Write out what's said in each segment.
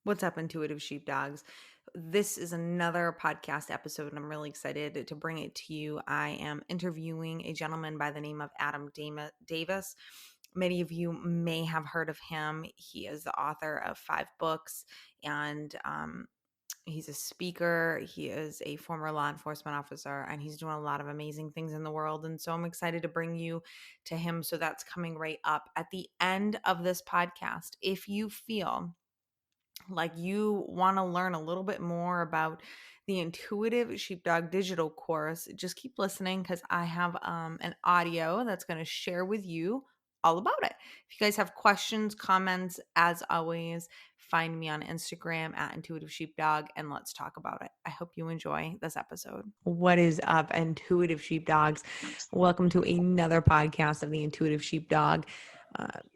What's up, intuitive sheepdogs? This is another podcast episode, and I'm really excited to bring it to you. I am interviewing a gentleman by the name of Adam Davis. Many of you may have heard of him. He is the author of 5 books, and he's a speaker. He is a former law enforcement officer, and he's doing a lot of amazing things in the world. And so I'm excited to bring you to him. So that's coming right up at the end of this podcast. If you feel like you want to learn a little bit more about the Intuitive Sheepdog digital course, just keep listening because I have an audio that's going to share with you all about it. If you guys have questions, comments, as always, find me on Instagram at Intuitive Sheepdog and let's talk about it. I hope you enjoy this episode. What is up, Intuitive Sheepdogs? Welcome to another podcast of the Intuitive Sheepdog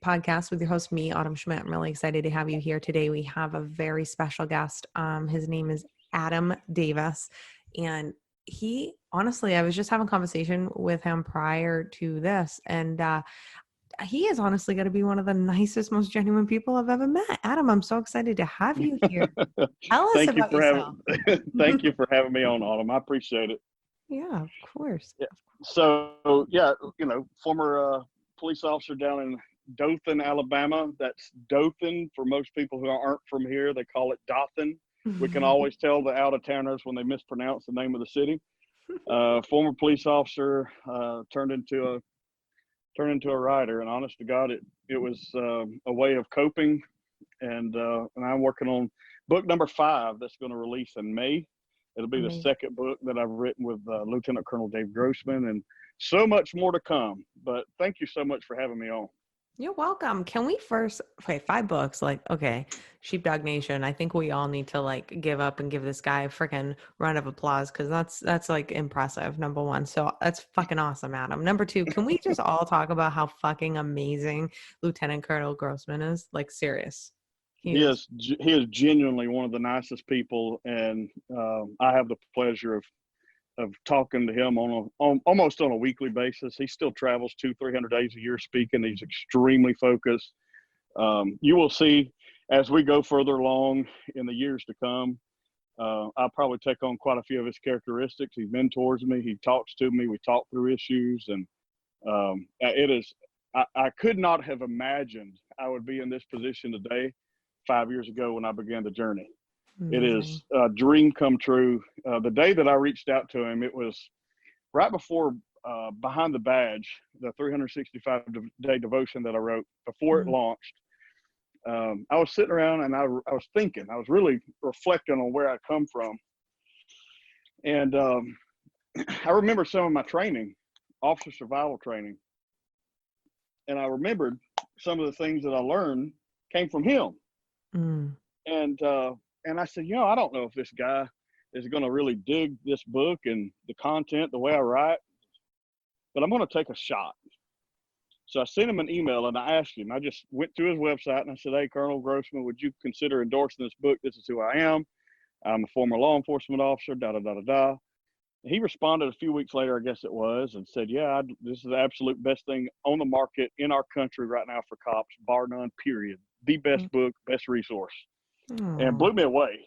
podcast with your host, me, Autumn Schmidt. I'm really excited to have you here today. We have a very special guest. His name is Adam Davis. And he, honestly, I was just having a conversation with him prior to this. And he is honestly going to be one of the nicest, most genuine people I've ever met. Adam, I'm so excited to have you here. Tell us Thank you about for yourself. thank you for having me on, Autumn. I appreciate it. Yeah, of course. Yeah. Former police officer down in Dothan, Alabama. That's Dothan for most people who aren't from here. They call it Dothan. We can always tell the out-of-towners when they mispronounce the name of the city. Former police officer, turned into a writer, and honest to God, it was a way of coping. And I'm working on book number 5 that's going to release in May. It'll be Amazing. the second book that I've written with Lieutenant Colonel Dave Grossman, and so much more to come. But thank you so much for having me on. You're welcome. Can we first, okay, 5 books, like, okay, Sheepdog Nation, I think we all need to like give up and give this guy a freaking round of applause because that's like impressive, number one. So that's fucking awesome, Adam. Number 2, can we just all talk about how fucking amazing Lieutenant Colonel Grossman is? Like, serious. He is genuinely one of the nicest people, and I have the pleasure of talking to him almost on a weekly basis. He still travels 200-300 days a year speaking. He's extremely focused. You will see as we go further along in the years to come, I'll probably take on quite a few of his characteristics. He mentors me. He talks to me. We talk through issues, and I could not have imagined I would be in this position today 5 years ago when I began the journey. It is a dream come true. The day that I reached out to him, it was right before Behind the Badge, the 365-day devotion that I wrote before it launched. I was sitting around and I was thinking, I was really reflecting on where I come from. And I remember some of my training, officer survival training. And I remembered some of the things that I learned came from him. And I said, I don't know if this guy is going to really dig this book and the content, the way I write, but I'm going to take a shot. So I sent him an email and I asked him, I just went through his website and I said, hey, Colonel Grossman, would you consider endorsing this book? This is who I am. I'm a former law enforcement officer, da-da-da-da-da. He responded a few weeks later, I guess it was, and said, yeah, this is the absolute best thing on the market in our country right now for cops, bar none, period. The best book, best resource. And blew me away.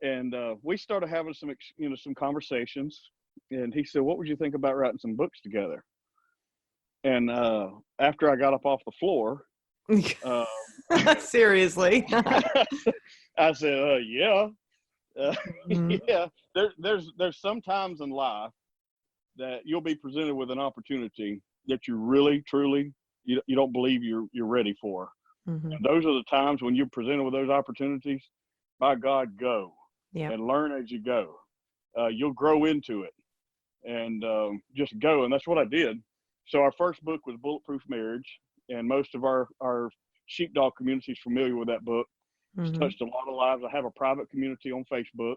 And we started having some conversations. And he said, what would you think about writing some books together? And after I got up off the floor, seriously, I said, yeah. Yeah. There's some times in life that you'll be presented with an opportunity that you really, truly, you don't believe you're ready for. And those are the times when you're presented with those opportunities. By God, go and learn as you go. You'll grow into it, and just go. And that's what I did. So our first book was Bulletproof Marriage, and most of our sheepdog community is familiar with that book. It's touched a lot of lives. I have a private community on Facebook.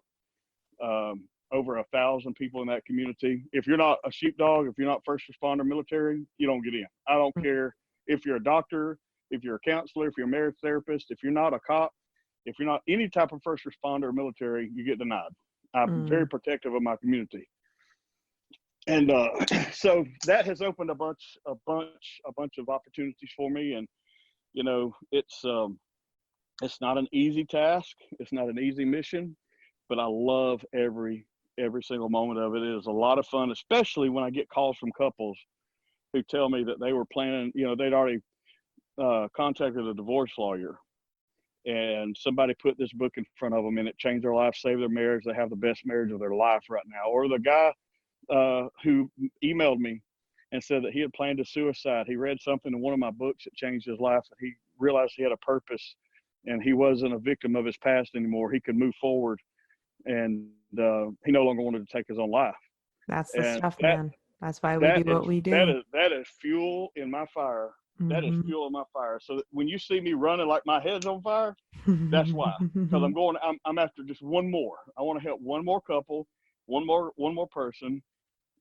Over 1,000 people in that community. If you're not a sheepdog, if you're not first responder military, you don't get in. I don't care if you're a doctor, if you're a counselor, if you're a marriage therapist, if you're not a cop, if you're not any type of first responder or military, you get denied. I'm very protective of my community. And so that has opened a bunch of opportunities for me. And, it's It's not an easy task. It's not an easy mission, but I love every single moment of it. It is a lot of fun, especially when I get calls from couples who tell me that they were planning, they'd already contacted a divorce lawyer, and somebody put this book in front of them and it changed their life, saved their marriage. They have the best marriage of their life right now. Or the guy who emailed me and said that he had planned a suicide. He read something in one of my books that changed his life, and he realized he had a purpose and he wasn't a victim of his past anymore. He could move forward, and he no longer wanted to take his own life. That's the stuff, man. That's why we do what we do. That is fuel in my fire. That is fuel in my fire. So that when you see me running like my head's on fire, that's why. Because I'm after just one more. I want to help one more couple, one more person,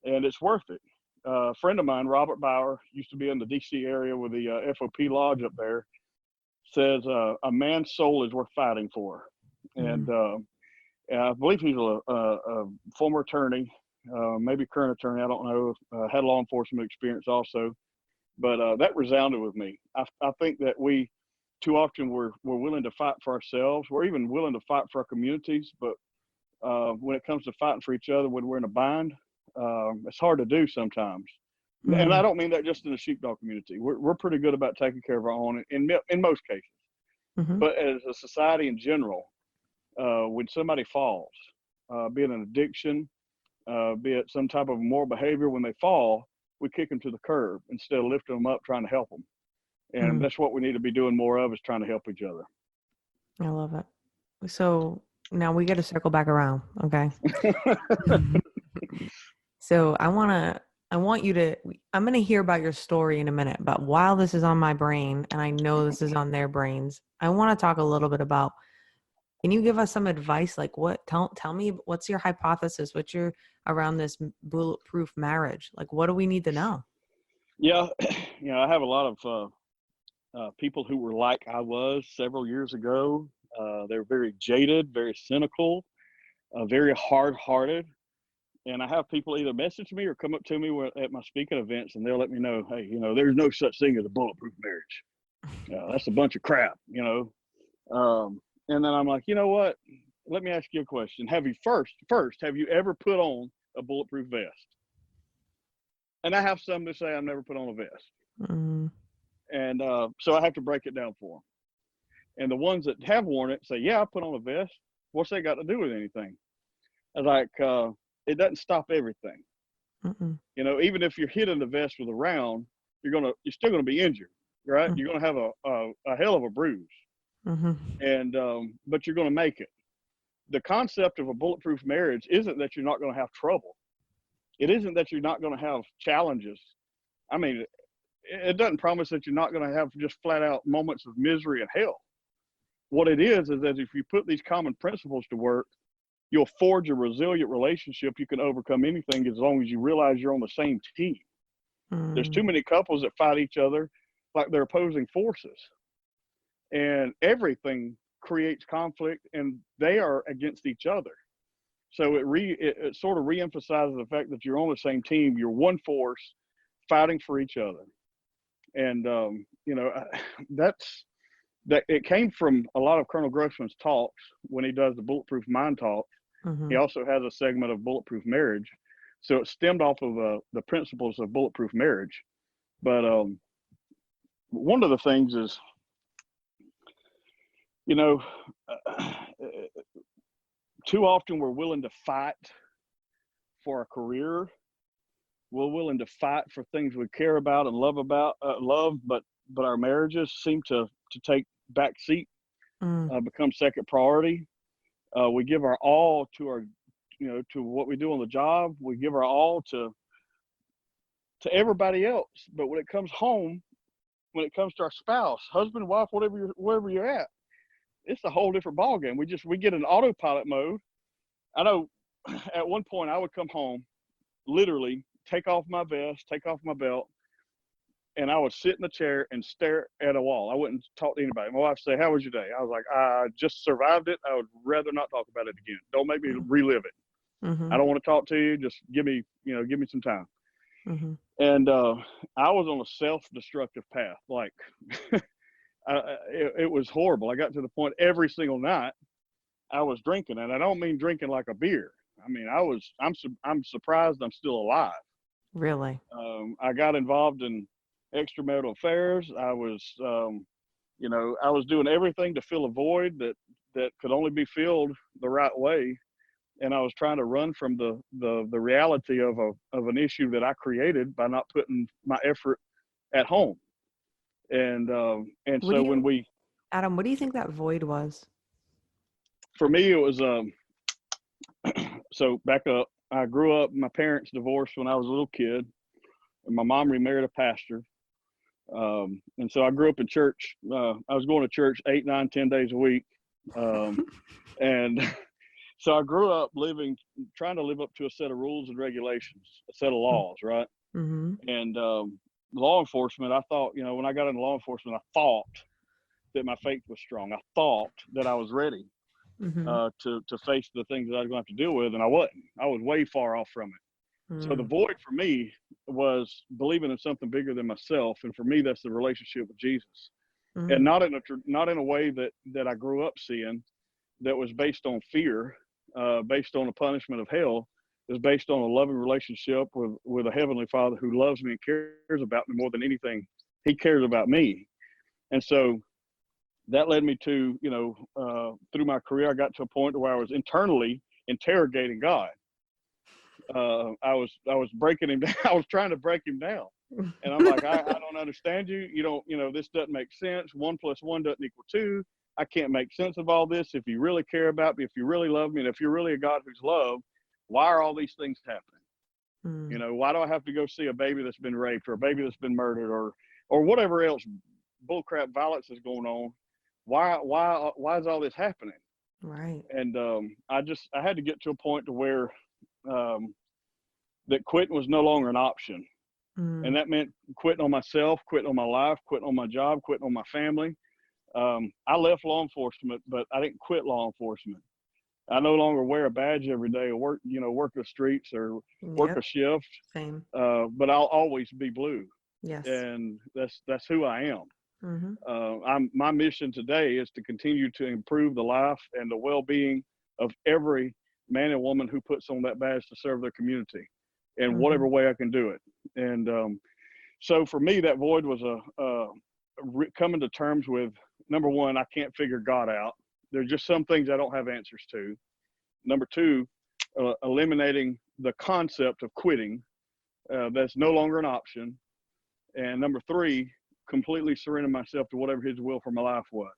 and it's worth it. A friend of mine, Robert Bauer, used to be in the D.C. area with the FOP Lodge up there, says a man's soul is worth fighting for. And I believe he's a former attorney, maybe current attorney, I don't know, had law enforcement experience also. But that resounded with me. I think that we too often we're willing to fight for ourselves. We're even willing to fight for our communities. But when it comes to fighting for each other, when we're in a bind, it's hard to do sometimes. And I don't mean that just in the sheepdog community. We're pretty good about taking care of our own in most cases. But as a society in general, when somebody falls, be it an addiction, be it some type of moral behavior, when they fall, we kick them to the curb instead of lifting them up, trying to help them. And that's what we need to be doing more of, is trying to help each other. I love it. So now we got to circle back around. Okay. So I'm going to hear about your story in a minute, but while this is on my brain, and I know this is on their brains, I want to talk a little bit about, can you give us some advice? Like tell me, what's your hypothesis? What's your around this bulletproof marriage? Like, what do we need to know? Yeah. I have a lot of people who were like I was several years ago. They were very jaded, very cynical, very hard-hearted. And I have people either message me or come up to me at my speaking events, and they'll let me know, hey, there's no such thing as a bulletproof marriage. That's a bunch of crap, And then I'm like, you know what? Let me ask you a question. Have you have you ever put on a bulletproof vest? And I have some that say I've never put on a vest. And so I have to break it down for them. And the ones that have worn it say, yeah, I put on a vest. What's that got to do with anything? I was like, it doesn't stop everything. Even if you're hitting the vest with a round, you're still gonna be injured, right? You're gonna have a hell of a bruise. And but you're gonna make it. The concept of a bulletproof marriage isn't that you're not gonna have trouble. It isn't that you're not gonna have challenges. I mean, it doesn't promise that you're not gonna have just flat out moments of misery and hell. What it is that if you put these common principles to work, you'll forge a resilient relationship. You can overcome anything as long as you realize you're on the same team. There's too many couples that fight each other like they're opposing forces. And everything creates conflict, and they are against each other. So it sort of reemphasizes the fact that you're on the same team. You're one force fighting for each other. And, that it came from a lot of Colonel Grossman's talks when he does the Bulletproof Mind Talk. He also has a segment of Bulletproof Marriage. So it stemmed off of the principles of bulletproof marriage. But one of the things is, too often we're willing to fight for a career. We're willing to fight for things we care about and love, but our marriages seem to take back seat, become second priority. We give our all to our, to what we do on the job. We give our all to everybody else. But when it comes home, when it comes to our spouse, husband, wife, wherever you're at, it's a whole different ballgame. We get in autopilot mode. I know at one point I would come home, literally take off my vest, take off my belt, and I would sit in the chair and stare at a wall. I wouldn't talk to anybody. My wife would say, how was your day? I was like, I just survived it. I would rather not talk about it again. Don't make me relive it. I don't want to talk to you. Just give me some time. And I was on a self-destructive path. Like it was horrible. I got to the point every single night I was drinking, and I don't mean drinking like a beer. I mean, I'm surprised I'm still alive. Really? I got involved in extramarital affairs. I was, I was doing everything to fill a void that could only be filled the right way. And I was trying to run from the reality of an issue that I created by not putting my effort at home. And so when Adam, what do you think that void was? for me, it was, so back up, I grew up, my parents divorced when I was a little kid, and my mom remarried a pastor. And so I grew up in church. I was going to church 8, 9, 10 days a week. And so I grew up trying to live up to a set of rules and regulations, a set of laws, right? Mm-hmm. And law enforcement, I thought, when I got into law enforcement, I thought that my faith was strong. I thought that I was ready to face the things that I was going to have to deal with, and I wasn't. I was way far off from it. Mm-hmm. So the void for me was believing in something bigger than myself, and for me, that's the relationship with Jesus, and not in a way that I grew up seeing, that was based on fear, based on the punishment of hell. It was based on a loving relationship with a heavenly Father who loves me and cares about me more than anything. He cares about me, and so that led me to, through my career, I got to a point where I was internally interrogating God. I was breaking him down. I was trying to break him down, and I'm like, I don't understand you. You don't, this doesn't make sense. 1 + 1 doesn't equal 2. I can't make sense of all this. If you really care about me, if you really love me, and if you're really a God who's love, why are all these things happening? Why do I have to go see a baby that's been raped, or a baby that's been murdered, or whatever else bullcrap violence is going on? Why is all this happening? Right. And I had to get to a point to where that quitting was no longer an option. And that meant quitting on myself, quitting on my life, quitting on my job, quitting on my family. I left law enforcement, but I didn't quit law enforcement. I no longer wear a badge every day or work the streets or work a shift. Same. But I'll always be blue. Yes. And that's who I am. Mm-hmm. My mission today is to continue to improve the life and the well-being of every man and woman who puts on that badge to serve their community in whatever way I can do it. And so for me, that void was coming to terms with, number one, I can't figure God out. There's just some things I don't have answers to. Number two, eliminating the concept of quitting. That's no longer an option. And number three, completely surrendering myself to whatever his will for my life was.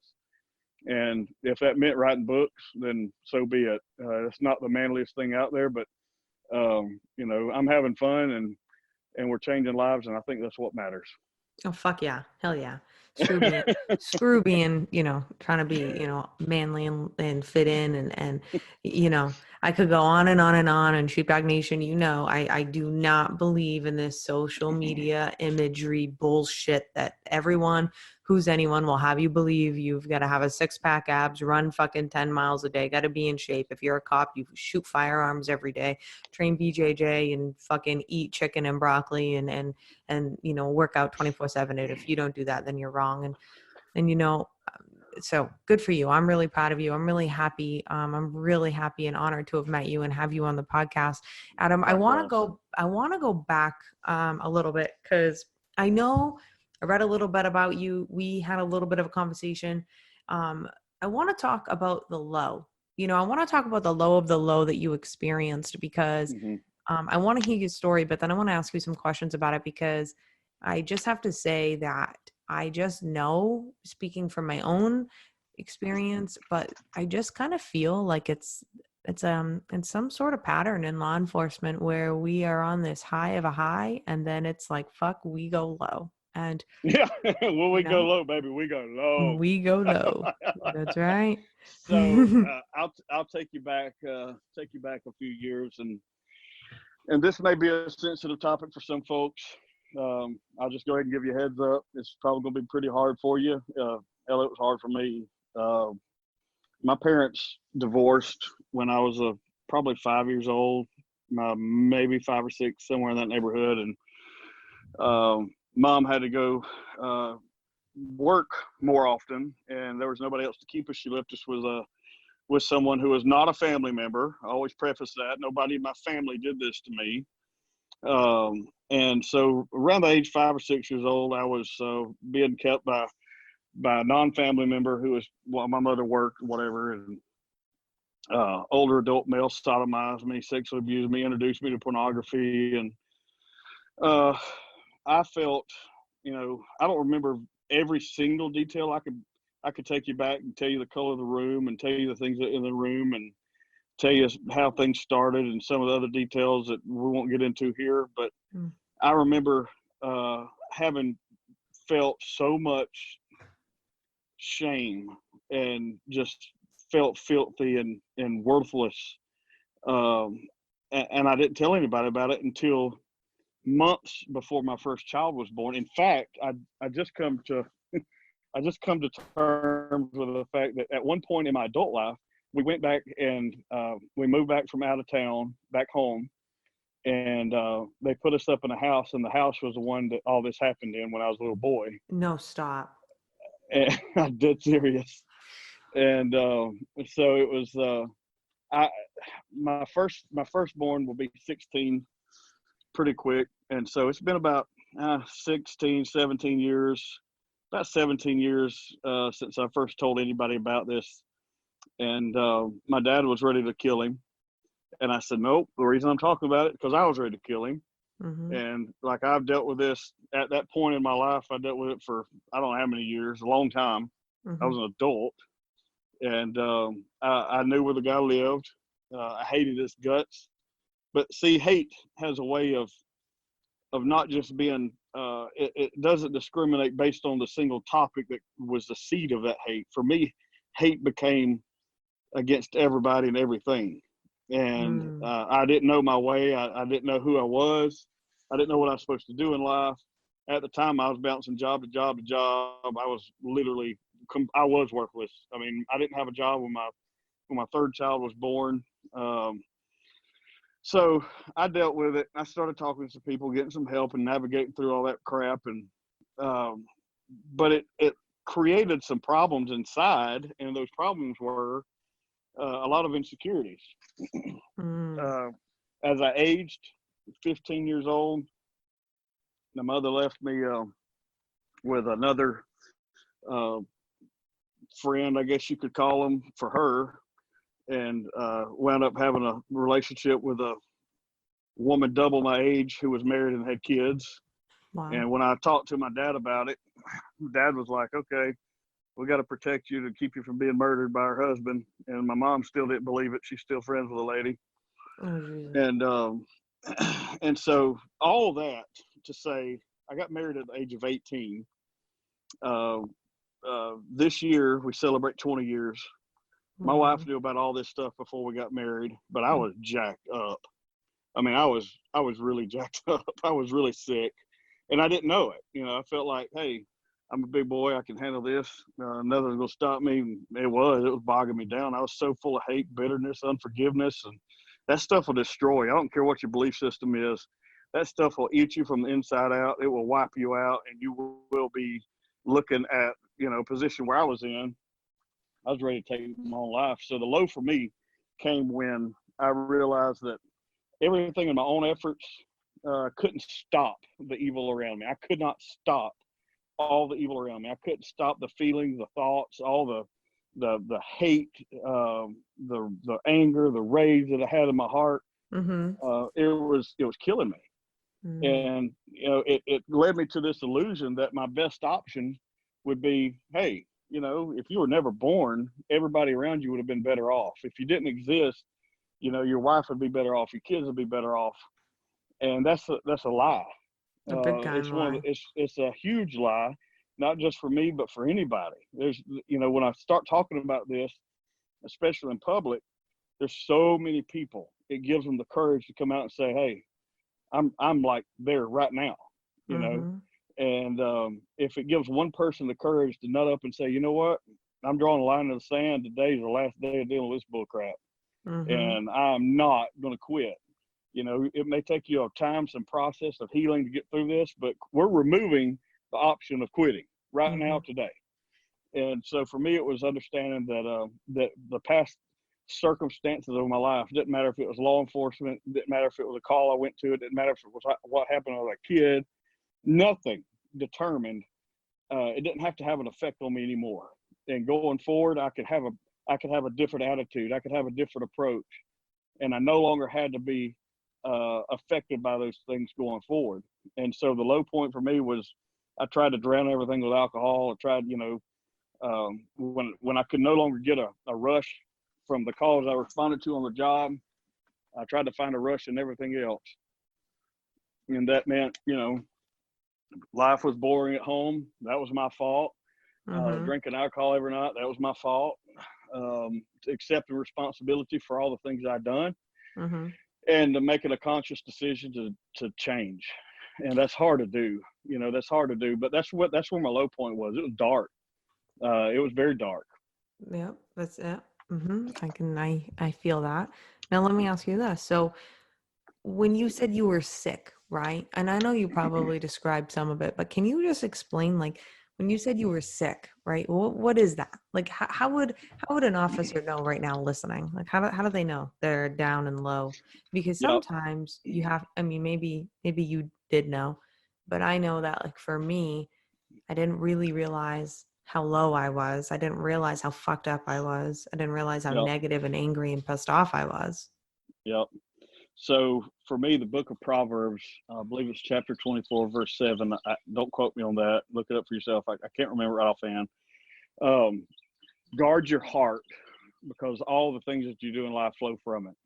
And if that meant writing books, then so be it. It's not the manliest thing out there, but I'm having fun and we're changing lives, and I think that's what matters. Oh, fuck yeah. Hell yeah. Screw being, trying to be, manly and fit in and, I could go on and on and on. And Sheepdog Nation, I do not believe in this social media imagery bullshit that anyone will have you believe you've got to have a 6-pack abs, run fucking 10 miles a day, got to be in shape. If you're a cop, you shoot firearms every day, train BJJ and fucking eat chicken and broccoli and work out 24/7. And if you don't do that, then you're wrong. And so good for you. I'm really proud of you. I'm really happy. I'm really happy and honored to have met you and have you on the podcast. Adam, I want to go back a little bit, because I know I read a little bit about you. We had a little bit of a conversation. I want to talk about the low. I want to talk about the low of the low that you experienced, because I want to hear your story, but then I want to ask you some questions about it, because I just have to say that I just know, speaking from my own experience, but I just kind of feel like it's some sort of pattern in law enforcement where we are on this high of a high, and then it's like, fuck, we go low. And yeah, when we go low, baby, we go low. We go low. That's right. So I'll take you back a few years, and this may be a sensitive topic for some folks. I'll just go ahead and give you a heads up. It's probably going to be pretty hard for you. Hell, it was hard for me. My parents divorced when I was probably 5 years old, maybe 5 or 6, somewhere in that neighborhood. And mom had to go work more often, and there was nobody else to keep us. She left us with someone who was not a family member. I always preface that nobody in my family did this to me. And so around the age 5 or 6 years old, I was being kept by a non-family member who was, well, my mother worked, whatever, and older adult male sodomized me, sexually abused me, introduced me to pornography, and I felt, I don't remember every single detail. I could take you back and tell you the color of the room and tell you the things in the room and tell you how things started and some of the other details that we won't get into here. But I remember having felt so much shame and just felt filthy and worthless. And I didn't tell anybody about it until months before my first child was born. In fact, I just come to terms with the fact that at one point in my adult life, we went back and we moved back from out of town back home, and they put us up in a house, and the house was the one that all this happened in when I was a little boy. No, stop. And I'm dead serious. And so it was my firstborn will be 16 pretty quick, and so it's been about 16, 17 years, about 17 years since I first told anybody about this. And my dad was ready to kill him, and I said, nope, the reason I'm talking about it because I was ready to kill him. And like, I've dealt with this at that point in my life. I dealt with it for I don't know how many years, a long time. I was an adult, and I knew where the guy lived. I hated his guts. But see, hate has a way of not just being, it doesn't discriminate based on the single topic that was the seed of that hate. For me, hate became against everybody and everything. And I didn't know my way. I didn't know who I was. I didn't know what I was supposed to do in life. At the time, I was bouncing job to job to job. I was literally, I was worthless. I mean, I didn't have a job when my third child was born. So I dealt with it. I started talking to some people, getting some help and navigating through all that crap. And, but it created some problems inside. And those problems were a lot of insecurities. As I aged, 15 years old, my mother left me with another friend, I guess you could call him, for her. And wound up having a relationship with a woman double my age who was married and had kids. Wow. And when I talked to my dad about it, Dad was like, okay, we got to protect you to keep you from being murdered by her husband. And my mom still didn't believe it. She's still friends with the lady. And so all that to say, I got married at the age of 18. This year we celebrate 20 years. My wife knew about all this stuff before we got married, but I was jacked up. I mean, I was really jacked up. I was really sick, and I didn't know it. I felt like, hey, I'm a big boy. I can handle this. Nothing's gonna stop me. And it was bogging me down. I was so full of hate, bitterness, unforgiveness, and that stuff will destroy you. I don't care what your belief system is. That stuff will eat you from the inside out. It will wipe you out, and you will be looking at, a position where I was in. I was ready to take my own life. So the low for me came when I realized that everything in my own efforts couldn't stop the evil around me. I could not stop all the evil around me. I couldn't stop the feelings, the thoughts, all the hate, the anger, the rage that I had in my heart. It was killing me. And it led me to this illusion that my best option would be, hey, if you were never born, everybody around you would have been better off. If you didn't exist, your wife would be better off, your kids would be better off. And that's a lie. A big time lie. It's a huge lie, not just for me, but for anybody. There's, when I start talking about this, especially in public, there's so many people. It gives them the courage to come out and say, hey, I'm like there right now, And if it gives one person the courage to nut up and say, you know what, I'm drawing a line in the sand. Today's the last day of dealing with this bull crap. And I'm not going to quit. It may take you a time, some process of healing to get through this, but we're removing the option of quitting. right Mm-hmm. now, today. And so for me, it was understanding that that the past circumstances of my life didn't matter if it was law enforcement, didn't matter if it was a call I went to, it didn't matter if it was what happened when I was a kid. Nothing determined. It didn't have to have an effect on me anymore. And going forward, I could have a different attitude. I could have a different approach, and I no longer had to be affected by those things going forward. And so the low point for me was I tried to drown everything with alcohol. I tried, when I could no longer get a rush from the calls I responded to on the job, I tried to find a rush in everything else. And that meant, life was boring at home. That was my fault. Mm-hmm. Drinking alcohol every night, that was my fault. Accepting responsibility for all the things I'd done, Mm-hmm. and to making a conscious decision to change. And that's hard to do. That's hard to do. But that's where my low point was. It was dark. It was very dark. Yep, that's it. I feel that. Now let me ask you this. So when you said you were sick, right? And I know you probably described some of it, but can you just explain, like, when you said you were sick, right? What is that? Like, how would an officer know right now listening? Like, how do they know they're down and low? Because Yep. sometimes you have, I mean, maybe you did know, but I know that, like, for me, I didn't really realize how low I was. I didn't realize how fucked up I was. I didn't realize how Yep. negative and angry and pissed off I was. Yep. So for me, the book of Proverbs, I believe it's chapter 24, verse 7. Don't quote me on that. Look it up for yourself. I can't remember it offhand. Guard your heart, because all the things that you do in life flow from it.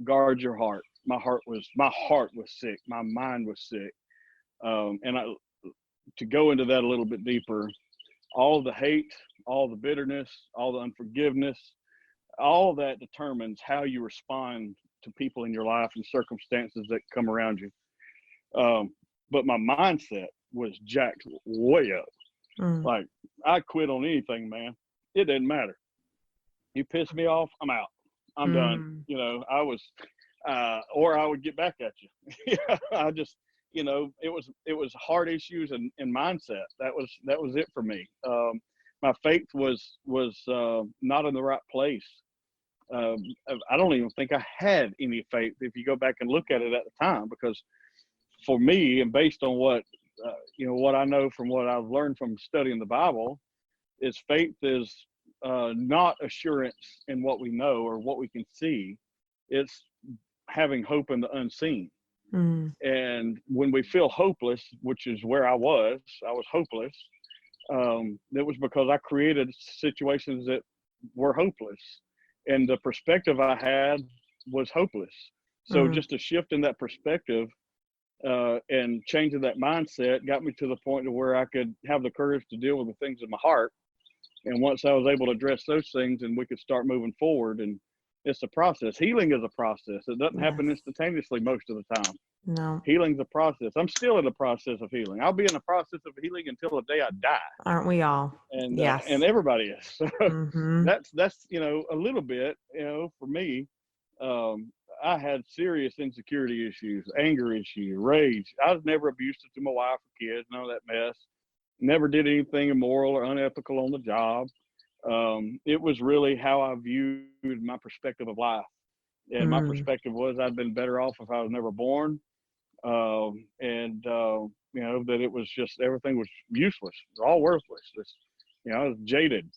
Guard your heart. My heart was sick. My mind was sick. To go into that a little bit deeper, all the hate, all the bitterness, all the unforgiveness, all that determines how you respond to people in your life and circumstances that come around you. But my mindset was jacked way up. Like, I quit on anything, man. It didn't matter. You piss me off, I'm out. I'm done. I was, or I would get back at you. I just, it was heart issues and mindset. That was it for me. My faith was not in the right place. I don't even think I had any faith if you go back and look at it at the time, because for me, and based on what what I know from what I've learned from studying the Bible, is faith is not assurance in what we know or what we can see. It's having hope in the unseen. And when we feel hopeless, which is where I was hopeless. It was because I created situations that were hopeless, and the perspective I had was hopeless. So just a shift in that perspective and changing that mindset got me to the point to where I could have the courage to deal with the things in my heart. And once I was able to address those things, and we could start moving forward. And it's a process. Healing is a process. It doesn't happen instantaneously most of the time. No. Healing's a process. I'm still in the process of healing. I'll be in the process of healing until the day I die. Aren't we all? And yes. And everybody is. So that's a little bit, for me. I had serious insecurity issues, anger issues, rage. I was never abusive to my wife or kids, none of that mess. Never did anything immoral or unethical on the job. It was really how I viewed my perspective of life. And my perspective was I'd been better off if I was never born. That it was just, everything was useless. It was all worthless. I was jaded.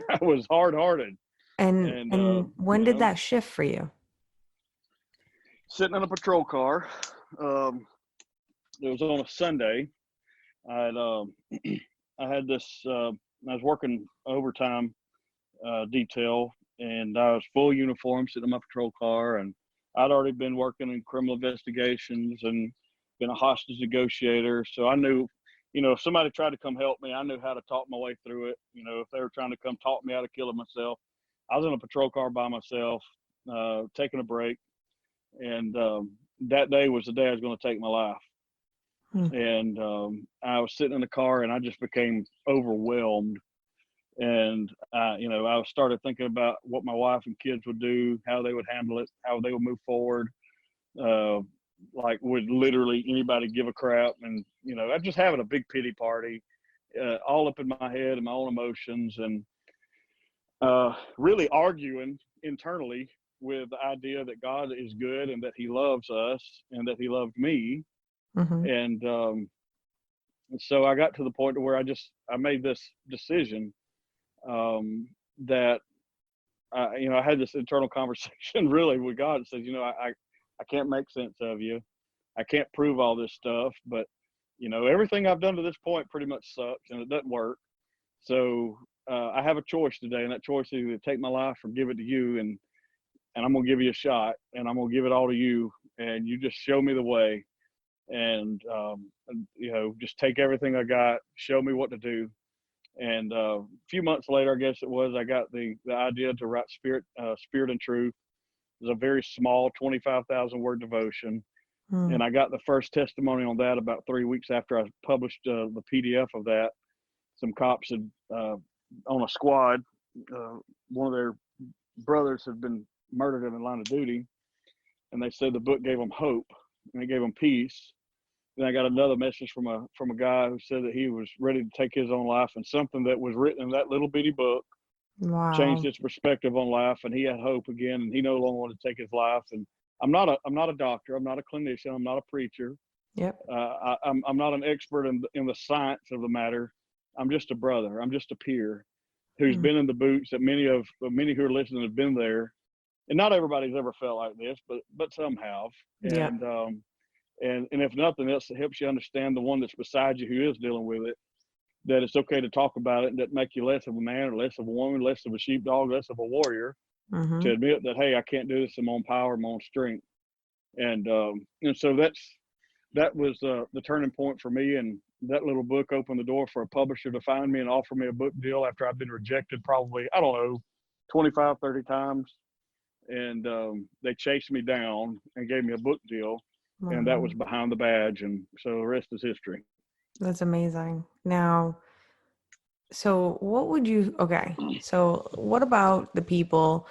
I was hard-hearted. And when did that shift for you? Sitting in a patrol car. It was on a Sunday. I had this, I was working overtime detail, and I was full uniform, sitting in my patrol car, and I'd already been working in criminal investigations and been a hostage negotiator. So I knew, if somebody tried to come help me, I knew how to talk my way through it. If they were trying to come talk me out of killing myself, I was in a patrol car by myself, taking a break. And that day was the day I was going to take my life. And I was sitting in the car, and I just became overwhelmed. And I started thinking about what my wife and kids would do, how they would handle it, how they would move forward. Like, would literally anybody give a crap? And I just having a big pity party. all up in my head and my own emotions, and really arguing internally with the idea that God is good and that he loves us and that he loved me. Mm-hmm. And so I got to the point where I made this decision, that I had this internal conversation really with God. It says, I can't make sense of you. I can't prove all this stuff, but everything I've done to this point pretty much sucks and it doesn't work. So I have a choice today, and that choice is either take my life or give it to you, and I'm gonna give you a shot, and I'm gonna give it all to you, and you just show me the way, and just take everything I got, show me what to do. And a few months later, I guess it was, I got the idea to write Spirit and Truth. It was a very small 25,000 word devotion. And I got the first testimony on that about 3 weeks after I published the PDF of that. Some cops had, on a squad, one of their brothers had been murdered in the line of duty. And they said the book gave them hope and it gave them peace. Then I got another message from a guy who said that he was ready to take his own life, and something that was written in that little bitty book changed his perspective on life, and he had hope again, and he no longer wanted to take his life. And I'm not a doctor, I'm not a clinician, I'm not a preacher. Yep. I'm not an expert in the science of the matter. I'm just a brother. I'm just a peer who's been in the boots that many who are listening have been there. And not everybody's ever felt like this, but some have. And And if nothing else, it helps you understand the one that's beside you who is dealing with it, that it's okay to talk about it, and that make you less of a man or less of a woman, less of a sheepdog, less of a warrior, to admit that, hey, I can't do this in my own power, my own strength. And so that was the turning point for me. And that little book opened the door for a publisher to find me and offer me a book deal after I've been rejected probably, 25, 30 times. And they chased me down and gave me a book deal. And that was Behind the Badge. And so the rest is history. That's amazing. Now, so what about the people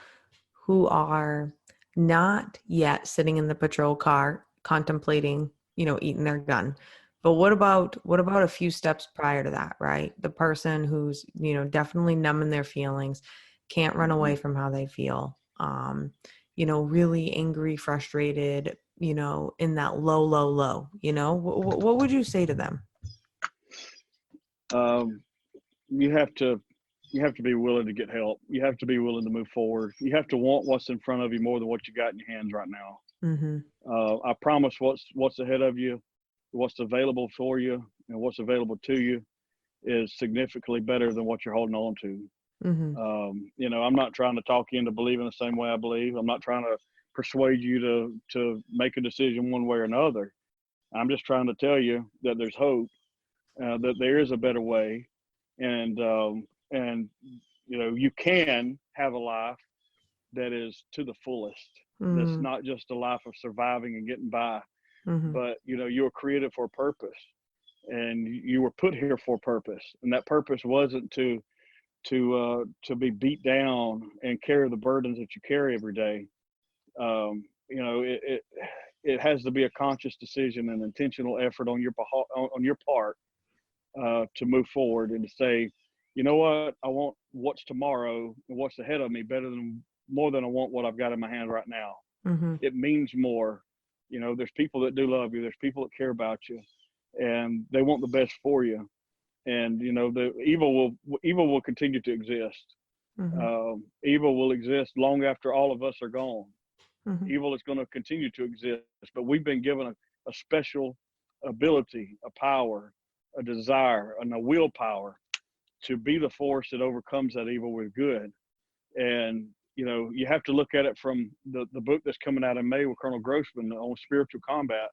who are not yet sitting in the patrol car contemplating, eating their gun? But what about a few steps prior to that, right? The person who's, definitely numbing their feelings, can't run away from how they feel, really angry, frustrated, in that low, what would you say to them? You have to be willing to get help. You have to be willing to move forward. You have to want what's in front of you more than what you got in your hands right now. I promise what's ahead of you, what's available for you, and what's available to you is significantly better than what you're holding on to. I'm not trying to talk you into believing the same way I believe. I'm not trying to persuade you to make a decision one way or another. I'm just trying to tell you that there's hope, that there is a better way, and you can have a life that is to the fullest. That's not just a life of surviving and getting by, but you were created for a purpose, and you were put here for a purpose, and that purpose wasn't to be beat down and carry the burdens that you carry every day. It has to be a conscious decision and intentional effort on your part to move forward and to say, you know what, I want what's tomorrow and what's ahead of me more than I want what I've got in my hand right now. It means more. There's people that do love you. There's people that care about you, and they want the best for you. And the evil will continue to exist. Evil will exist long after all of us are gone. Evil is going to continue to exist, but we've been given a special ability, a power, a desire, and a willpower to be the force that overcomes that evil with good. And you have to look at it from the book that's coming out in May with Colonel Grossman on spiritual combat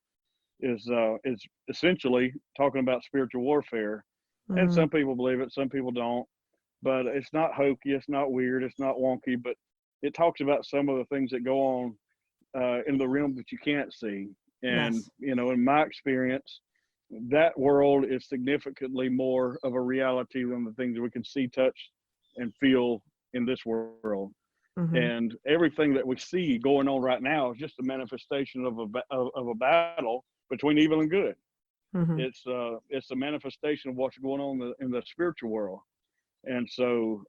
is essentially talking about spiritual warfare. And some people believe it, some people don't. But it's not hokey, it's not weird, it's not wonky, but it talks about some of the things that go on in the realm that you can't see. And, in my experience, that world is significantly more of a reality than the things we can see, touch, and feel in this world. And everything that we see going on right now is just a manifestation of a battle between evil and good. Mm-hmm. It's a manifestation of what's going on in the spiritual world. And so,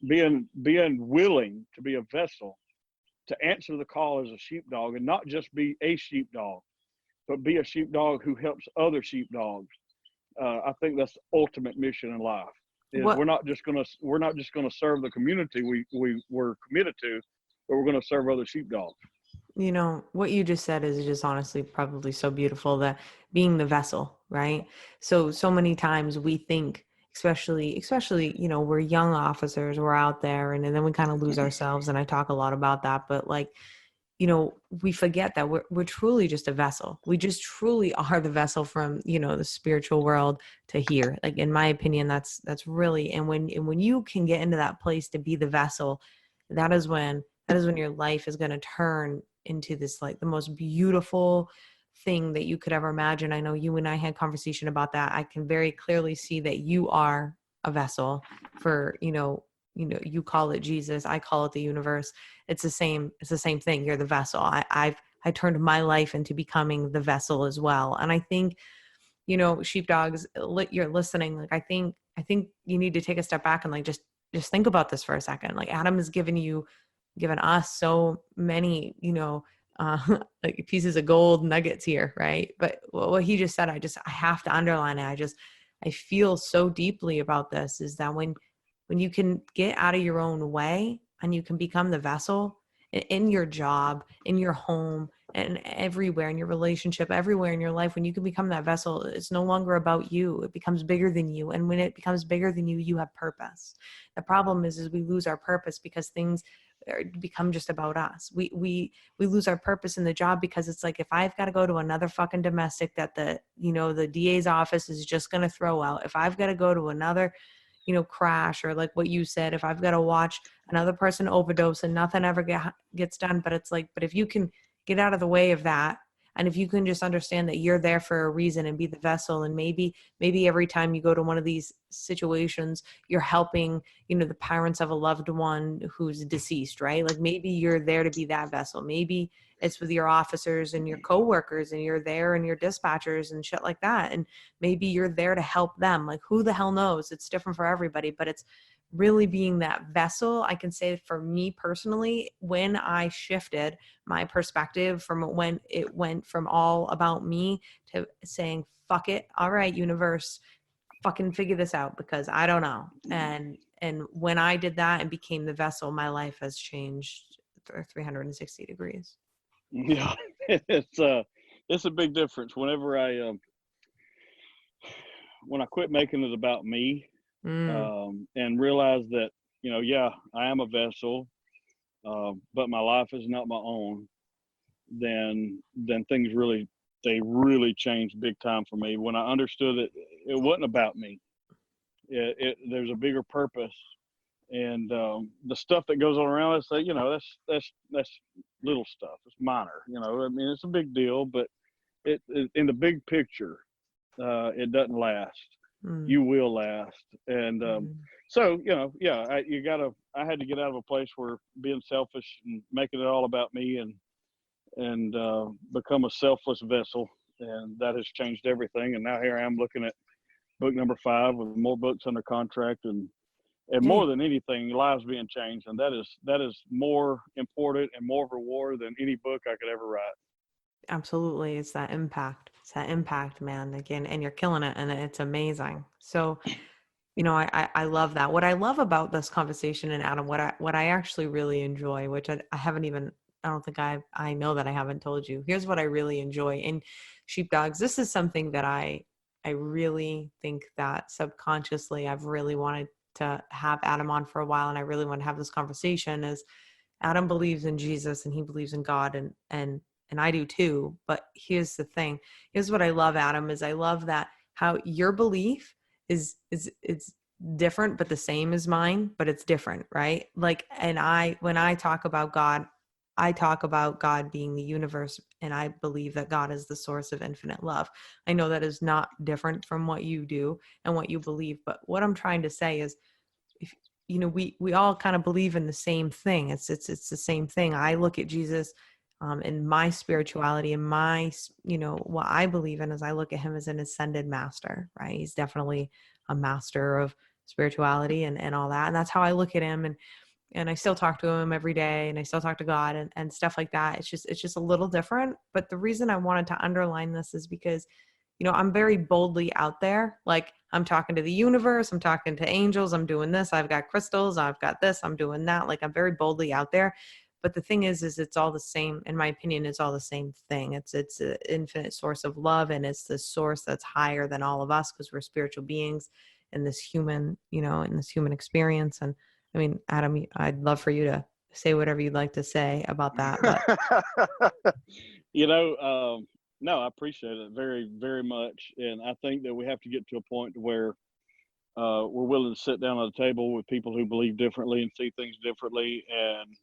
being willing to be a vessel to answer the call as a sheepdog, and not just be a sheepdog, but be a sheepdog who helps other sheepdogs. I think that's the ultimate mission in life. Is What, we're not just gonna serve the community we were committed to, but we're gonna serve other sheepdogs. what you just said is just honestly probably so beautiful, that being the vessel, right? So many times we think, especially, we're young officers, we're out there, and then we kind of lose ourselves. And I talk a lot about that, but like, we forget that we're truly just a vessel. We just truly are the vessel from, the spiritual world to here. Like, in my opinion, that's really, and when you can get into that place to be the vessel, that is when your life is going to turn into this, like, the most beautiful thing that you could ever imagine. I know you and I had conversation about that. I can very clearly see that you are a vessel for, you call it Jesus, I call it the universe. It's the same thing. You're the vessel. I turned my life into becoming the vessel as well. And I think, sheepdogs, you're listening, like, I think you need to take a step back and, like, just think about this for a second. Like, Adam has given us so many, like, pieces of gold nuggets here, right? But what he just said, I have to underline it. I feel so deeply about this, is that when you can get out of your own way and you can become the vessel in your job, in your home, and everywhere, in your relationship, everywhere in your life, when you can become that vessel, it's no longer about you. It becomes bigger than you. And when it becomes bigger than you, you have purpose. The problem is we lose our purpose because things become just about us. We lose our purpose in the job because it's like, if I've got to go to another fucking domestic that the DA's office is just going to throw out, if I've got to go to another crash, or like what you said, if I've got to watch another person overdose and nothing ever gets done. But it's like, but if you can get out of the way of that, and if you can just understand that you're there for a reason and be the vessel, and maybe every time you go to one of these situations, you're helping, the parents of a loved one who's deceased, right? Like, maybe you're there to be that vessel. Maybe it's with your officers and your coworkers, and you're there, and your dispatchers and shit like that. And maybe you're there to help them. Like, who the hell knows? It's different for everybody, but it's really being that vessel. I can say for me personally, when I shifted my perspective from when it went from all about me to saying, fuck it, all right, universe, fucking figure this out because I don't know. And when I did that and became the vessel, my life has changed 360 degrees. Yeah, it's a big difference. When I quit making it about me, and realized that, yeah, I am a vessel, but my life is not my own, then things really changed big time for me. When I understood that it wasn't about me, there's a bigger purpose, and the stuff that goes on around us, that's little stuff. It's minor, I mean, it's a big deal, but it in the big picture, it doesn't last. You will last. And so, yeah, I had to get out of a place where being selfish and making it all about me, and become a selfless vessel. And that has changed everything. And now here I am looking at book number 5 with more books under contract, and more than anything, lives being changed. And that is more important and more reward than any book I could ever write. Absolutely. It's that impact, man. Again, and you're killing it, and it's amazing. So, I love that. What I love about this conversation, and Adam, what I actually really enjoy, which I haven't even, I don't think I know that I haven't told you. Here's what I really enjoy in sheepdogs. This is something that I really think that subconsciously I've really wanted to have Adam on for a while, and I really want to have this conversation. Is Adam believes in Jesus and he believes in God, and I do too. But here's the thing. Here's what I love, Adam, is I love that how your belief is it's different but the same as mine, but it's different, right? Like, and when I talk about God, I talk about God being the universe, and I believe that God is the source of infinite love. I know that is not different from what you do and what you believe, but what I'm trying to say is, if we all kind of believe in the same thing. It's the same thing. I look at Jesus, in my spirituality and my, what I believe in, as I look at him as an ascended master, right? He's definitely a master of spirituality and all that. And that's how I look at him. And I still talk to him every day, and I still talk to God and stuff like that. It's just a little different. But the reason I wanted to underline this is because, I'm very boldly out there. Like, I'm talking to the universe, I'm talking to angels, I'm doing this, I've got crystals, I've got this, I'm doing that. Like, I'm very boldly out there. But the thing is it's all the same. In my opinion, it's all the same thing. It's an infinite source of love, and it's the source that's higher than all of us, because we're spiritual beings in this human, in this human experience. And I mean, Adam, I'd love for you to say whatever you'd like to say about that. But no, I appreciate it very, very much, and I think that we have to get to a point where we're willing to sit down at a table with people who believe differently and see things differently, and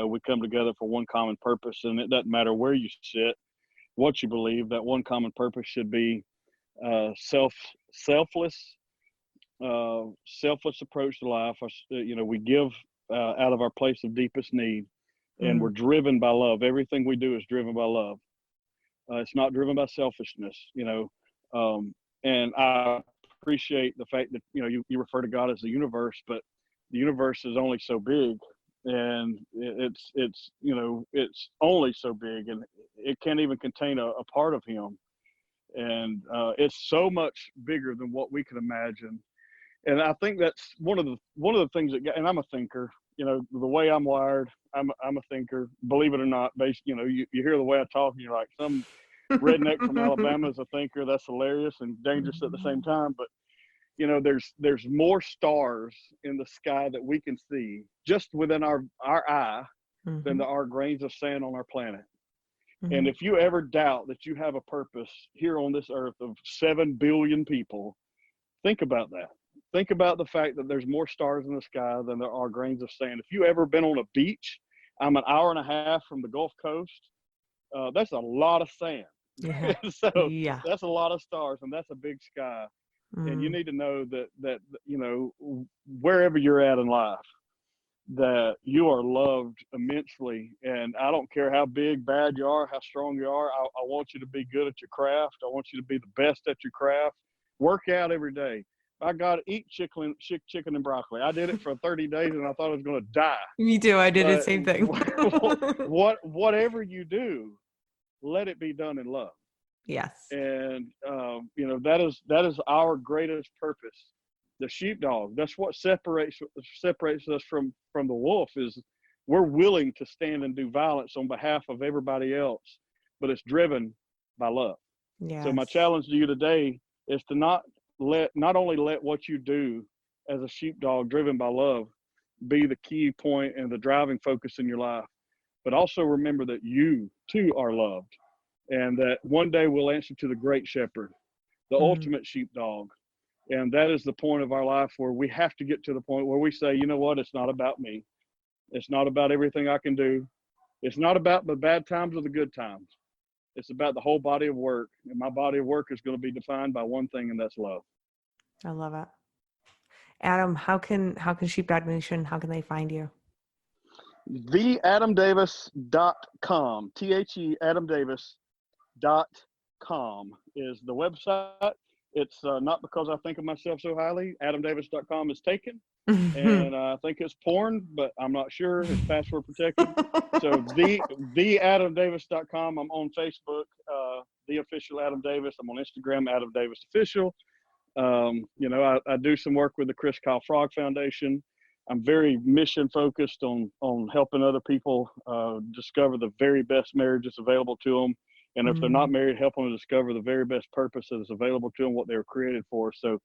we come together for one common purpose. And it doesn't matter where you sit, what you believe. That one common purpose should be selfless approach to life. We give out of our place of deepest need, and we're driven by love. Everything we do is driven by love. It's not driven by selfishness, and I appreciate the fact that, you refer to God as the universe, but the universe is only so big, and it's only so big, and it can't even contain a part of him. And it's so much bigger than what we can imagine. And I think that's one of the things and I'm a thinker, the way I'm wired, I'm a thinker, believe it or not. You hear the way I talk, and you're like, some redneck from Alabama is a thinker. That's hilarious and dangerous at the same time. But there's more stars in the sky that we can see just within our eye than there are grains of sand on our planet. And if you ever doubt that you have a purpose here on this earth of 7 billion people, think about that. Think about the fact that there's more stars in the sky than there are grains of sand. If you ever been on a beach, I'm an hour and a half from the Gulf Coast. That's a lot of sand. Yeah. So yeah. That's a lot of stars, and that's a big sky. And you need to know that wherever you're at in life, that you are loved immensely. And I don't care how big, bad you are, how strong you are. I want you to be good at your craft. I want you to be the best at your craft. Work out every day. I got to eat chicken and broccoli. I did it for 30 days, and I thought I was going to die. Me too. I did the same thing. Whatever you do, let it be done in love. Yes. And that is our greatest purpose. The sheepdog. That's what separates us from the wolf. Is we're willing to stand and do violence on behalf of everybody else, but it's driven by love. Yes. So my challenge to you today is to not only let what you do as a sheepdog driven by love be the key point and the driving focus in your life, but also remember that you too are loved, and that one day we'll answer to the great shepherd, the ultimate sheepdog. And that is the point of our life where we have to get to the point where we say, you know what, it's not about me. It's not about everything I can do. It's not about the bad times or the good times. It's about the whole body of work. And my body of work is going to be defined by one thing, and that's love. I love it. Adam, how can Sheepdog Nation, how can they find you? TheAdamDavis.com. TheAdamDavis.com is the website. It's not because I think of myself so highly. AdamDavis.com is taken. And I think it's porn, but I'm not sure. It's password protected. So theAdamDavis.com. I'm on Facebook, the official Adam Davis. I'm on Instagram, Adam Davis Official. I do some work with the Chris Kyle Frog Foundation. I'm very mission focused on helping other people discover the very best marriages available to them. And if they're not married, help them to discover the very best purpose that is available to them, what they were created for. So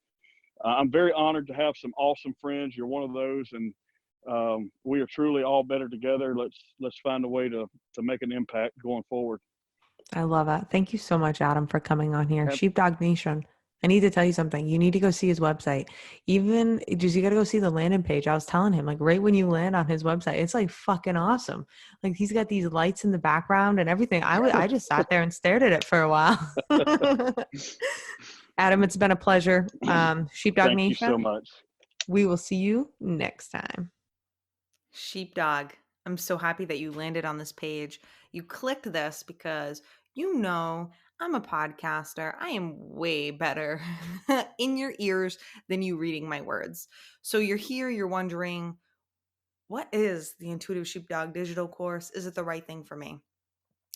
I'm very honored to have some awesome friends. You're one of those, and we are truly all better together. Let's find a way to make an impact going forward. I love it. Thank you so much, Adam, for coming on here. Sheepdog Nation. I need to tell you something. You need to go see his website. You got to go see the landing page. I was telling him, like, right when you land on his website, it's like fucking awesome. Like, he's got these lights in the background and everything. I just sat there and stared at it for a while. Adam, it's been a pleasure. Sheepdog Nation. Thank you so much. We will see you next time. Sheepdog. I'm so happy that you landed on this page. You clicked this because you know I'm a podcaster. I am way better in your ears than you reading my words. So you're here, you're wondering, what is the Intuitive Sheepdog digital course? Is it the right thing for me?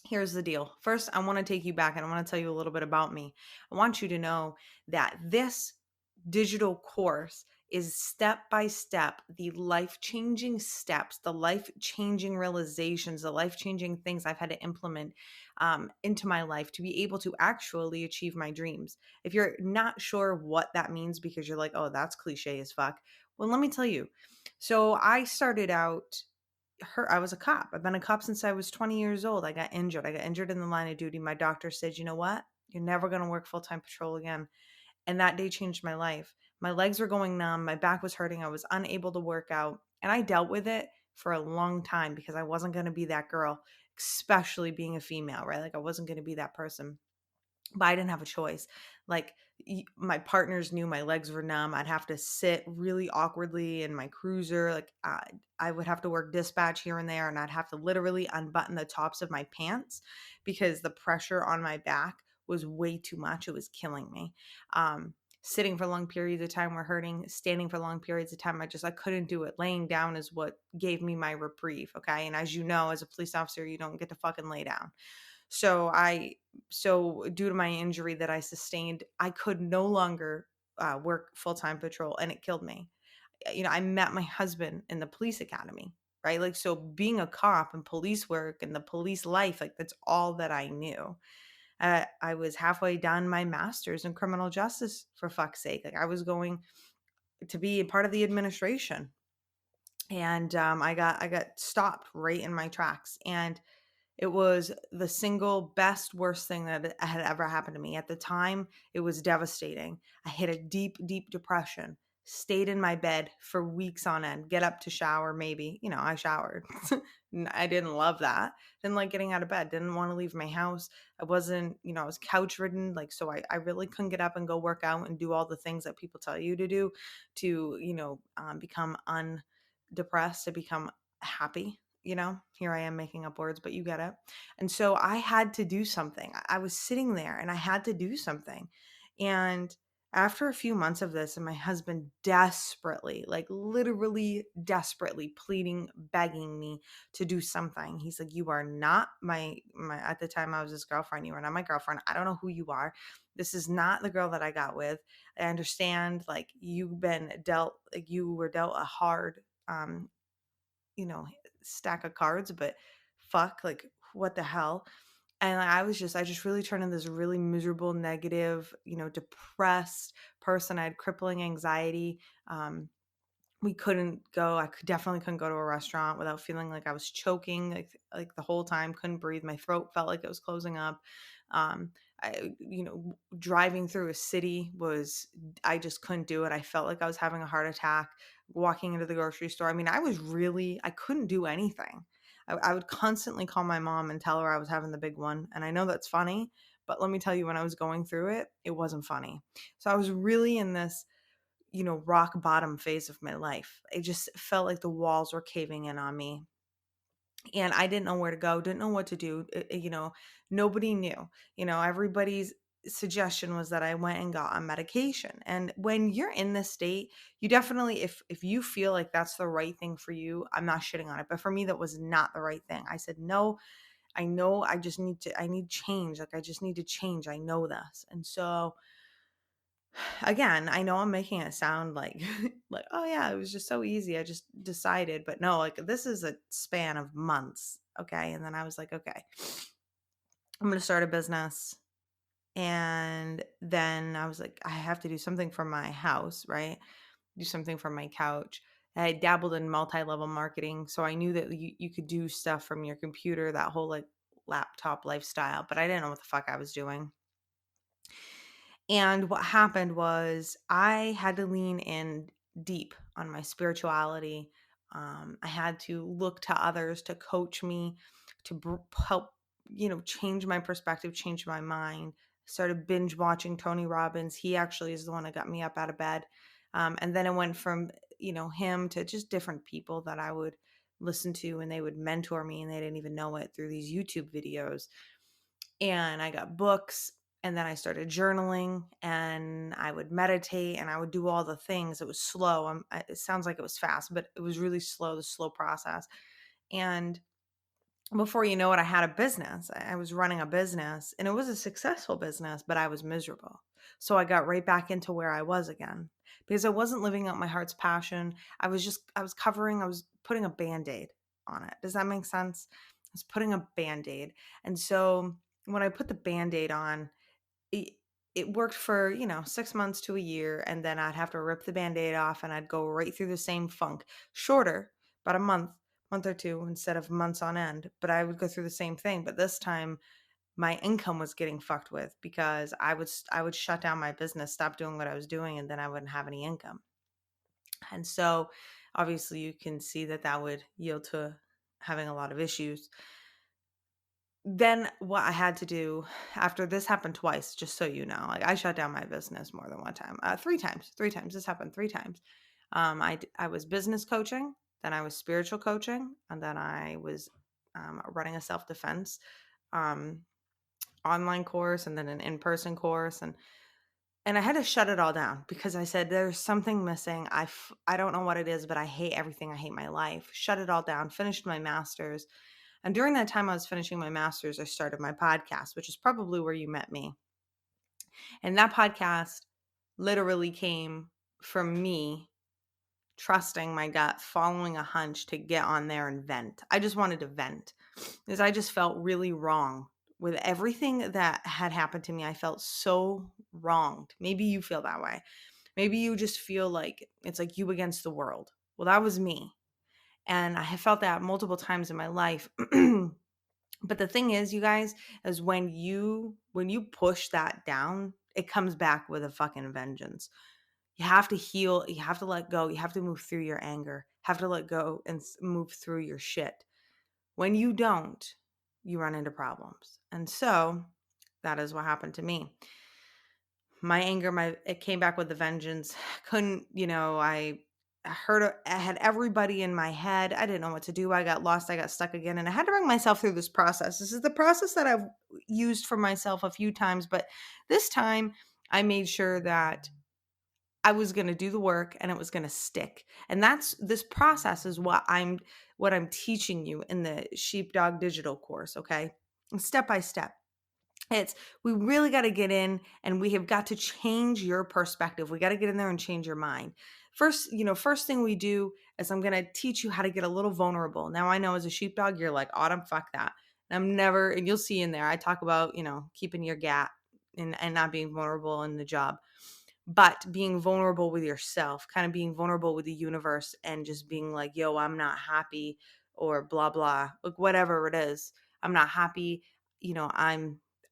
Here's the deal. First, I want to take you back and I want to tell you a little bit about me. I want you to know that this digital course is step by step the life changing steps, the life changing realizations, the life changing things I've had to implement into my life to be able to actually achieve my dreams. If you're not sure what that means because you're like, oh, that's cliche as fuck, well, let me tell you. So I started out I was a cop. I've been a cop since I was 20 years old. I got injured. I got injured in the line of duty. My doctor said, you know what? You're never going to work full time patrol again. And that day changed my life. My legs were going numb. My back was hurting. I was unable to work out. And I dealt with it for a long time because I wasn't going to be that girl, especially being a female, right? Like I wasn't going to be that person, but I didn't have a choice. Like my partners knew my legs were numb. I'd have to sit really awkwardly in my cruiser. Like I would have to work dispatch here and there, and I'd have to literally unbutton the tops of my pants because the pressure on my back was way too much. It was killing me. Sitting for long periods of time were hurting. Standing for long periods of time, I couldn't do it. Laying down is what gave me my reprieve. Okay, and as you know, as a police officer, you don't get to fucking lay down. So due to my injury that I sustained, I could no longer work full-time patrol, and it killed me. I met my husband in the police academy, right? Like, so being a cop and police work and the police life, like that's all that I knew. I was halfway done my master's in criminal justice, for fuck's sake. Like I was going to be a part of the administration. And I got stopped right in my tracks. And it was the single best, worst thing that had ever happened to me. At the time, it was devastating. I hit a deep, deep depression, stayed in my bed for weeks on end, get up to shower, maybe. I showered. I didn't love that. Didn't like getting out of bed, didn't want to leave my house. I wasn't, I was couch ridden. Like, so I really couldn't get up and go work out and do all the things that people tell you to do to, become undepressed, to become happy. Here I am making up words, but you get it. And so I had to do something. I was sitting there and I had to do something. And after a few months of this, and my husband desperately, like literally desperately pleading, begging me to do something. He's like, you are not my at the time I was his girlfriend. You are not my girlfriend. I don't know who you are. This is not the girl that I got with. I understand, like, you were dealt a hard you know, stack of cards, but fuck, like, what the hell? And I just really turned into this really miserable, negative, depressed person. I had crippling anxiety. We couldn't go, definitely couldn't go to a restaurant without feeling like I was choking, like the whole time, couldn't breathe. My throat felt like it was closing up. Um, Driving through a city I just couldn't do it. I felt like I was having a heart attack walking into the grocery store. I mean, I couldn't do anything. I would constantly call my mom and tell her I was having the big one. And I know that's funny, but let me tell you, when I was going through it, it wasn't funny. So I was really in this, rock bottom phase of my life. It just felt like the walls were caving in on me. And I didn't know where to go, didn't know what to do. Nobody knew. Everybody's suggestion was that I went and got on medication. And when you're in this state, you definitely, if you feel like that's the right thing for you, I'm not shitting on it. But for me, that was not the right thing. I said, no, I know I need change. Like, I just need to change. I know this. And so again, I know I'm making it sound like like, oh yeah, it was just so easy. I just decided, but no, like this is a span of months. Okay. And then I was like, okay, I'm going to start a business. And then I was like, I have to do something for my house, right? Do something for my couch. I had dabbled in multi-level marketing, so I knew that you could do stuff from your computer, that whole like laptop lifestyle, but I didn't know what the fuck I was doing. And what happened was I had to lean in deep on my spirituality. I had to look to others to coach me, to help, change my perspective, change my mind. Started binge watching Tony Robbins. He actually is the one that got me up out of bed. And then it went from, him to just different people that I would listen to, and they would mentor me, and they didn't even know it, through these YouTube videos. And I got books, and then I started journaling, and I would meditate, and I would do all the things. It was slow. It sounds like it was fast, but it was really slow, the slow process. And before you know it, I had a business. I was running a business, and it was a successful business, but I was miserable. So I got right back into where I was again, because I wasn't living out my heart's passion. I was putting a band-aid on it. Does that make sense? I was putting a band-aid. And so when I put the band-aid on, it, it worked for, 6 months to a year. And then I'd have to rip the band-aid off, and I'd go right through the same funk, shorter, about a month or two, instead of months on end. But I would go through the same thing. But this time my income was getting fucked with, because I would shut down my business, stop doing what I was doing, and then I wouldn't have any income. And so obviously you can see that that would yield to having a lot of issues. Then what I had to do after this happened twice, just so you know, like, I shut down my business more than one time, three times. This happened three times. I was business coaching, then I was spiritual coaching, and then I was running a self defense um, online course, and then an in person course, and I had to shut it all down, because I said, there's something missing. I don't know what it is, but I hate everything. I hate my life. Shut it all down. Finished my master's. And during that time I was finishing my master's, I started my podcast, which is probably where you met me. And that podcast literally came from me trusting my gut, following a hunch to get on there and vent. I just wanted to vent, because I just felt really wrong with everything that had happened to me. I felt so wronged. Maybe you feel that way. Maybe you just feel like it's like you against the world. Well, that was me. And I have felt that multiple times in my life. But the thing is, you guys, is when you push that down, it comes back with a fucking vengeance. You have to heal, you have to let go, you have to move through your anger, have to let go and move through your shit. When you don't, you run into problems. And so that is what happened to me. My anger, it came back with a vengeance. Couldn't, I had everybody in my head. I didn't know what to do. I got lost. I got stuck again. And I had to bring myself through this process. This is the process that I've used for myself a few times, but this time I made sure that I was going to do the work, and it was going to stick. And this process is what I'm teaching you in the Sheepdog Digital course, okay? Step by step. We really got to get in, and we have got to change your perspective. We got to get in there and change your mind. First thing we do is I'm going to teach you how to get a little vulnerable. Now, I know as a sheepdog, you're like, Autumn, fuck that. And you'll see in there, I talk about, keeping your gat and not being vulnerable in the job, but being vulnerable with yourself, kind of being vulnerable with the universe, and just being like, yo, I'm not happy, or blah, blah, like whatever it is. I'm not happy.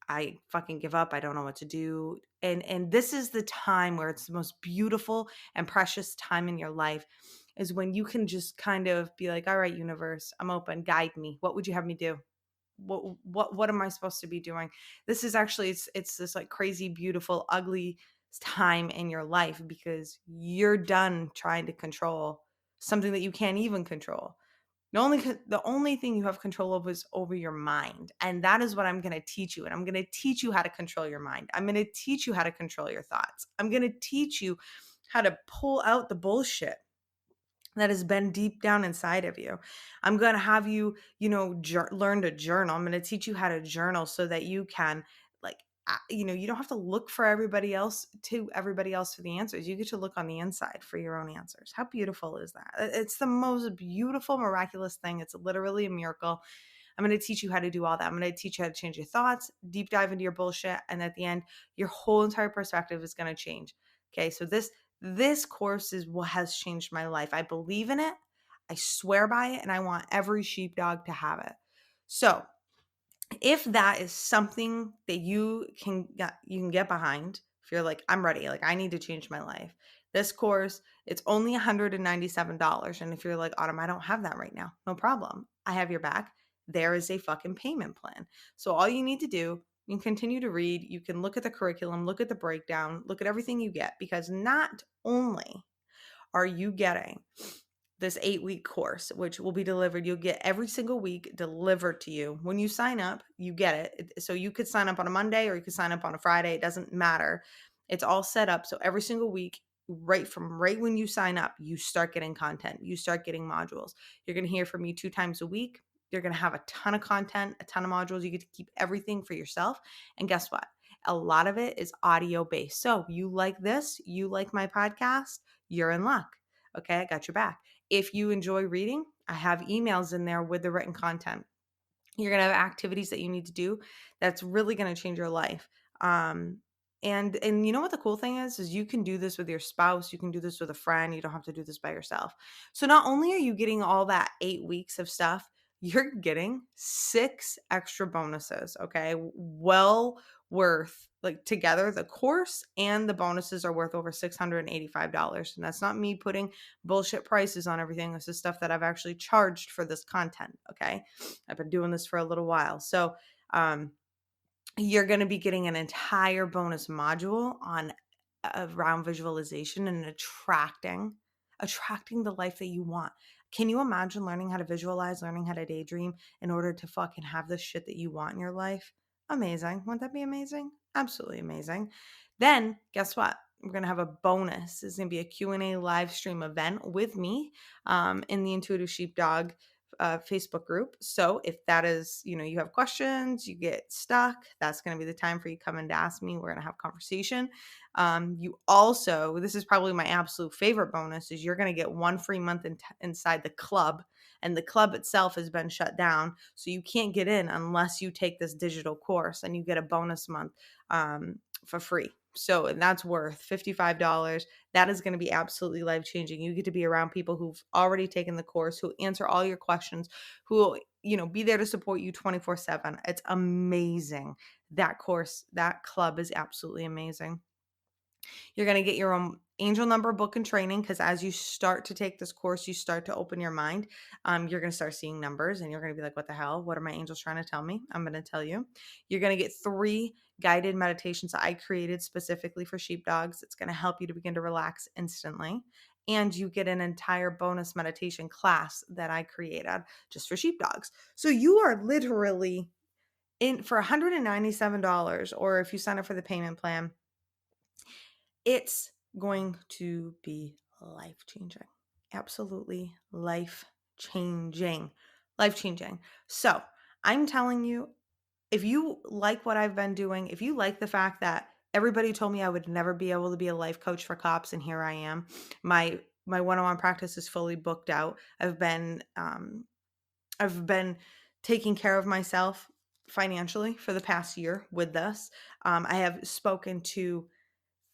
I fucking give up. I don't know what to do. And this is the time where it's the most beautiful and precious time in your life, is when you can just kind of be like, all right, universe, I'm open. Guide me. What would you have me do? What am I supposed to be doing? This is actually, it's this like crazy, beautiful, ugly time in your life, because you're done trying to control something that you can't even control. The only thing you have control of is over your mind. And that is what I'm going to teach you. And I'm going to teach you how to control your mind. I'm going to teach you how to control your thoughts. I'm going to teach you how to pull out the bullshit that has been deep down inside of you. I'm going to have you, learn to journal. I'm going to teach you how to journal, so that you can, like, you don't have to look for everybody else for the answers. You get to look on the inside for your own answers. How beautiful is that? It's the most beautiful, miraculous thing. It's literally a miracle. I'm going to teach you how to do all that. I'm going to teach you how to change your thoughts, deep dive into your bullshit. And at the end, your whole entire perspective is going to change. Okay. So this course is what has changed my life. I believe in it. I swear by it. And I want every sheepdog to have it. So if that is something that you can get behind, if you're like, I'm ready, like I need to change my life, this course, it's only $197. And if you're like, Autumn, I don't have that right now, no problem. I have your back. There is a fucking payment plan. So all you need to do, you can continue to read, you can look at the curriculum, look at the breakdown, look at everything you get, because not only are you getting this 8-week course, which will be delivered. You'll get every single week delivered to you. When you sign up, you get it. So you could sign up on a Monday or you could sign up on a Friday. It doesn't matter. It's all set up. So every single week, right when you sign up, you start getting content. You start getting modules. You're going to hear from me 2 times a week. You're going to have a ton of content, a ton of modules. You get to keep everything for yourself. And guess what? A lot of it is audio based. So you like this, you like my podcast, you're in luck. Okay, I got your back. If you enjoy reading, I have emails in there with the written content. You're going to have activities that you need to do that's really going to change your life. And you know what the cool thing is you can do this with your spouse, you can do this with a friend, you don't have to do this by yourself. So not only are you getting all that 8 weeks of stuff, you're getting 6 extra bonuses, okay? Well worth, like, together the course and the bonuses are worth over $685. And that's not me putting bullshit prices on everything. This is stuff that I've actually charged for this content, okay? I've been doing this for a little while. So, you're going to be getting an entire bonus module on around visualization and attracting the life that you want. Can you imagine learning how to visualize, learning how to daydream in order to fucking have the shit that you want in your life? Amazing. Wouldn't that be amazing? Absolutely amazing. Then guess what? We're going to have a bonus. It's going to be a Q&A live stream event with me in the Intuitive Sheepdog Facebook group. So if that is, you have questions, you get stuck, that's going to be the time for you coming to ask me. We're going to have conversation. You also, this is probably my absolute favorite bonus, is you're going to get 1 free month inside the club. And the club itself has been shut down. So you can't get in unless you take this digital course, and you get a bonus month for free. So, and that's worth $55. That is going to be absolutely life-changing. You get to be around people who've already taken the course, who answer all your questions, who will, be there to support you 24/7. It's amazing. That course, that club is absolutely amazing. You're going to get your own angel number book and training, because as you start to take this course, you start to open your mind. You're going to start seeing numbers and you're going to be like, what the hell? What are my angels trying to tell me? I'm going to tell you. You're going to get 3 guided meditations I created specifically for sheepdogs. It's going to help you to begin to relax instantly. And you get an entire bonus meditation class that I created just for sheepdogs. So you are literally in for $197, or if you sign up for the payment plan, it's going to be life-changing. Absolutely life-changing. Life-changing. So I'm telling you, if you like what I've been doing, if you like the fact that everybody told me I would never be able to be a life coach for cops, and here I am. My one-on-one practice is fully booked out. I've been taking care of myself financially for the past year with this. I have spoken to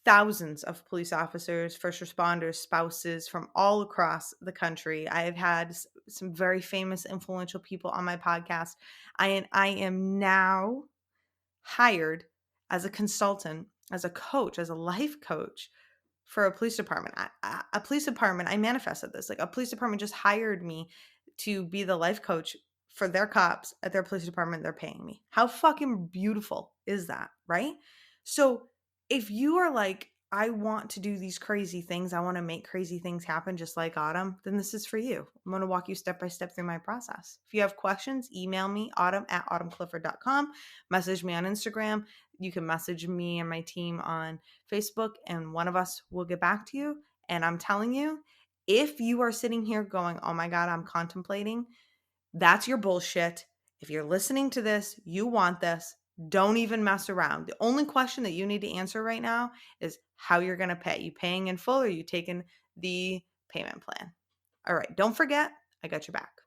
thousands of police officers, first responders, spouses from all across the country. I have had some very famous, influential people on my podcast. I am now hired as a consultant, as a coach, as a life coach for a police department. A police department, I manifested this. Like, a police department just hired me to be the life coach for their cops at their police department. They're paying me. How fucking beautiful is that, right? So if you are like, I want to do these crazy things, I want to make crazy things happen just like Autumn, then this is for you. I'm going to walk you step by step through my process. If you have questions, email me, autumn@autumnclifford.com. Message me on Instagram. You can message me and my team on Facebook, and one of us will get back to you. And I'm telling you, if you are sitting here going, oh my God, I'm contemplating, that's your bullshit. If you're listening to this, you want this. Don't even mess around. The only question that you need to answer right now is how you're going to pay. You paying in full, or you taking the payment plan? All right. Don't forget, I got your back.